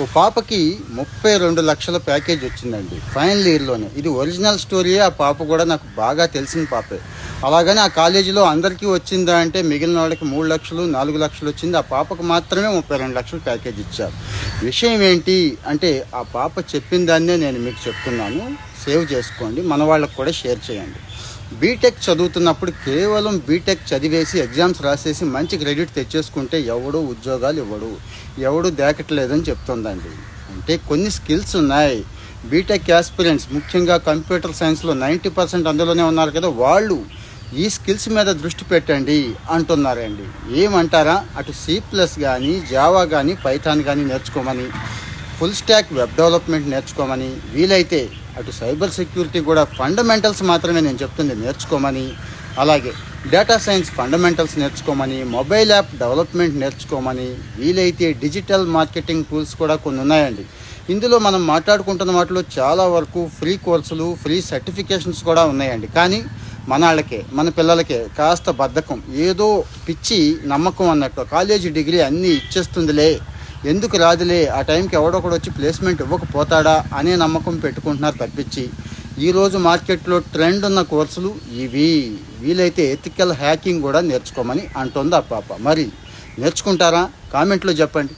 ఓ పాపకి 32 లక్షల ప్యాకేజ్ వచ్చిందండి ఫైనల్ ఇయర్లోనే. ఇది ఒరిజినల్ స్టోరీయే. ఆ పాప కూడా నాకు బాగా తెలిసిన పాపే. అలాగని ఆ కాలేజీలో అందరికీ వచ్చిందా అంటే మిగిలిన వాళ్ళకి 3 లక్షలు 4 లక్షలు వచ్చింది. ఆ పాపకు మాత్రమే 32 లక్షలు ప్యాకేజ్ ఇచ్చారు. విషయం ఏంటి అంటే ఆ పాప చెప్పిన దాన్నే నేను మీకు చెప్తున్నాను. సేవ్ చేసుకోండి, మన వాళ్ళకు కూడా షేర్ చేయండి. బీటెక్ చదువుతున్నప్పుడు కేవలం బీటెక్ చదివేసి ఎగ్జామ్స్ రాసేసి మంచి క్రెడిట్ తెచ్చేసుకుంటే ఎవడు ఉద్యోగాలు ఎవడు దేకట్లేదని చెప్తుందండి. అంటే కొన్ని స్కిల్స్ ఉన్నాయి. బీటెక్ ఆస్పిరెంట్స్ ముఖ్యంగా కంప్యూటర్ సైన్స్లో 90% అందులోనే ఉన్నారు కదా, వాళ్ళు ఈ స్కిల్స్ మీద దృష్టి పెట్టండి అంటున్నారండి. ఏమంటారా, అటు C+ కానీ జావా కానీ పైథాన్ కానీ నేర్చుకోమని, ఫుల్ స్టాక్ వెబ్ డెవలప్మెంట్ నేర్చుకోమని, వీలైతే అటు సైబర్ సెక్యూరిటీ కూడా ఫండమెంటల్స్ మాత్రమే నేను చెప్తుంది నేర్చుకోమని, అలాగే డేటా సైన్స్ ఫండమెంటల్స్ నేర్చుకోమని, మొబైల్ యాప్ డెవలప్మెంట్ నేర్చుకోమని, వీలైతే డిజిటల్ మార్కెటింగ్ టూల్స్ కూడా కొన్ని ఉన్నాయండి. ఇందులో మనం మాట్లాడుకుంటున్న వాటిలో చాలా వరకు ఫ్రీ కోర్సులు, ఫ్రీ సర్టిఫికేషన్స్ కూడా ఉన్నాయండి. కానీ మన పిల్లలకే కాస్త బద్ధకం, ఏదో పిచ్చి నమ్మకం అన్నట్టు కాలేజీ డిగ్రీ అన్నీ ఇచ్చేస్తుందిలే, ఎందుకు రాదులే, ఆ టైంకి ఎవడొకడు వచ్చి ప్లేస్మెంట్ ఇవ్వకపోతాడా అనే నమ్మకం పెట్టుకుంటున్నారు తప్పించి ఈరోజు మార్కెట్లో ట్రెండ్ ఉన్న కోర్సులు ఇవి. వీలైతే ఎథికల్ హ్యాకింగ్ కూడా నేర్చుకోమని అంటుంది ఆ పాప. మరి నేర్చుకుంటారా? కామెంట్లో చెప్పండి.